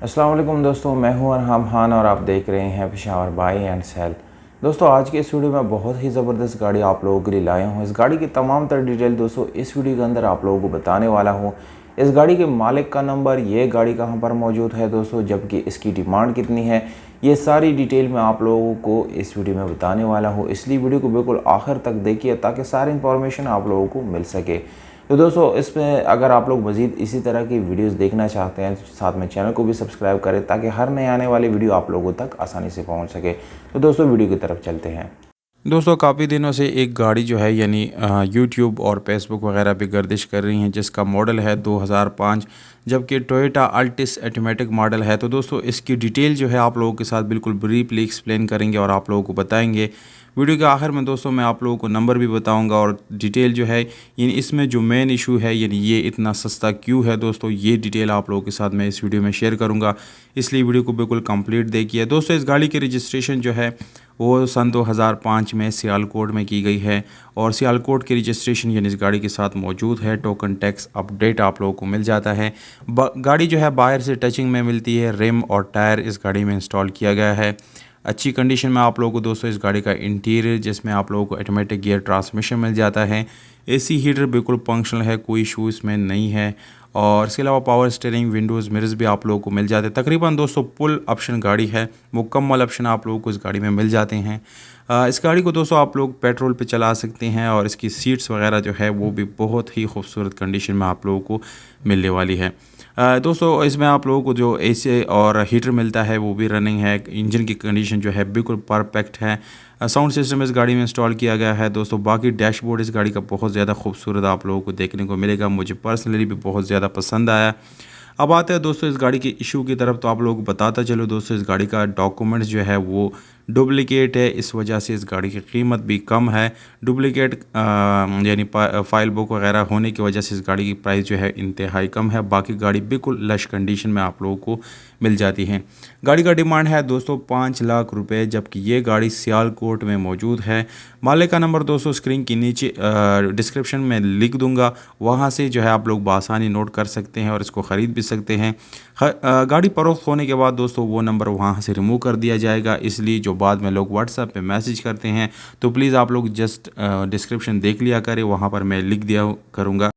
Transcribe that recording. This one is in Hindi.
अस्सलाम वालेकुम दोस्तों, मैं हूं अरहम खान और आप देख रहे हैं पेशावर बाय एंड सेल। दोस्तों आज के इस वीडियो में बहुत ही ज़बरदस्त गाड़ी आप लोगों के लिए लाया हूं। इस गाड़ी की तमाम तर डिटेल दोस्तों इस वीडियो के अंदर आप लोगों को बताने वाला हूं। इस गाड़ी के मालिक का नंबर, ये गाड़ी कहां पर मौजूद है दोस्तों, जबकि इसकी डिमांड कितनी है, ये सारी डिटेल मैं आप लोगों को इस वीडियो में बताने वाला हूँ। इसलिए वीडियो को बिल्कुल आखिर तक देखिए ताकि सारी इंफॉर्मेशन आप लोगों को मिल सके। तो दोस्तों इसमें अगर आप लोग मज़ीद इसी तरह की वीडियोस देखना चाहते हैं तो साथ में चैनल को भी सब्सक्राइब करें ताकि हर नए आने वाली वीडियो आप लोगों तक आसानी से पहुंच सके। तो दोस्तों वीडियो की तरफ चलते हैं। दोस्तों काफ़ी दिनों से एक गाड़ी जो है यानी यूट्यूब और फेसबुक वगैरह पे गर्दिश कर रही हैं, जिसका मॉडल है 2005, जबकि टोयोटा अल्टिस ऑटोमेटिक मॉडल है। तो दोस्तों इसकी डिटेल जो है आप लोगों के साथ बिल्कुल ब्रीफली एक्सप्लेन करेंगे और आप लोगों को बताएंगे। वीडियो के आखिर में दोस्तों मैं आप लोगों को नंबर भी बताऊंगा और डिटेल जो है यानी इसमें जो मेन इशू है यानी ये इतना सस्ता क्यों है दोस्तों, ये डिटेल आप लोगों के साथ मैं इस वीडियो में शेयर करूंगा। इसलिए वीडियो को बिल्कुल कंप्लीट देखिए। दोस्तों इस गाड़ी की रजिस्ट्रेशन जो है वो सन 2005 में सियालकोट में की गई है और सियालकोट की रजिस्ट्रेशन यानी इस गाड़ी के साथ मौजूद है। टोकन टैक्स अपडेट आप लोगों को मिल जाता है। गाड़ी जो है बाहर से टचिंग में मिलती है। रिम और टायर इस गाड़ी में इंस्टॉल किया गया है। अच्छी कंडीशन में आप लोगों को दोस्तों इस गाड़ी का इंटीरियर, जिसमें आप लोगों को ऑटोमेटिक गियर ट्रांसमिशन मिल जाता है। एसी हीटर बिल्कुल फंक्शनल है, कोई इशू इसमें नहीं है। और इसके अलावा पावर स्टीयरिंग, विंडोज़ मिरर्स भी आप लोगों को मिल जाते हैं। तकरीबन दोस्तों फुल ऑप्शन गाड़ी है, मुकम्मल ऑप्शन आप लोगों को इस गाड़ी में मिल जाते हैं। इस गाड़ी को दोस्तों आप लोग पेट्रोल पे चला सकते हैं और इसकी सीट्स वगैरह जो है वो भी बहुत ही खूबसूरत कंडीशन में आप लोगों को मिलने वाली है। दोस्तों इसमें आप लोगों को जो एसी और हीटर मिलता है वो भी रनिंग है। इंजन की कंडीशन जो है बिल्कुल परफेक्ट है। साउंड सिस्टम इस गाड़ी में इंस्टॉल किया गया है दोस्तों। बाकी डैशबोर्ड इस गाड़ी का बहुत ज़्यादा खूबसूरत आप लोगों को देखने को मिलेगा, मुझे पर्सनली भी बहुत ज़्यादा पसंद आया। अब आते हैं दोस्तों इस गाड़ी के इशू की तरफ। तो आप लोगों को बताता चलो दोस्तों इस गाड़ी का डॉक्यूमेंट्स जो है वो डुप्लिकेट है, इस वजह से इस गाड़ी की कीमत भी कम है। डुप्लिकेट यानी फाइल बुक वगैरह होने की वजह से इस गाड़ी की प्राइस जो है इंतहाई कम है। बाकी गाड़ी बिल्कुल लश कंडीशन में आप लोगों को मिल जाती है। गाड़ी का डिमांड है दोस्तों 5 लाख रुपए, जबकि ये गाड़ी सियालकोट में मौजूद है। मालिक का नंबर दोस्तों स्क्रीन के नीचे डिस्क्रिप्शन में लिख दूंगा, वहाँ से जो है आप लोग बआसानी नोट कर सकते हैं और इसको ख़रीद भी सकते हैं। गाड़ी फरोख्त होने के बाद दोस्तों वो नंबर वहाँ से रिमूव कर दिया जाएगा। इसलिए जो बाद में लोग व्हाट्सएप पे मैसेज करते हैं तो प्लीज़ आप लोग जस्ट डिस्क्रिप्शन देख लिया करें, वहाँ पर मैं लिख दिया करूँगा।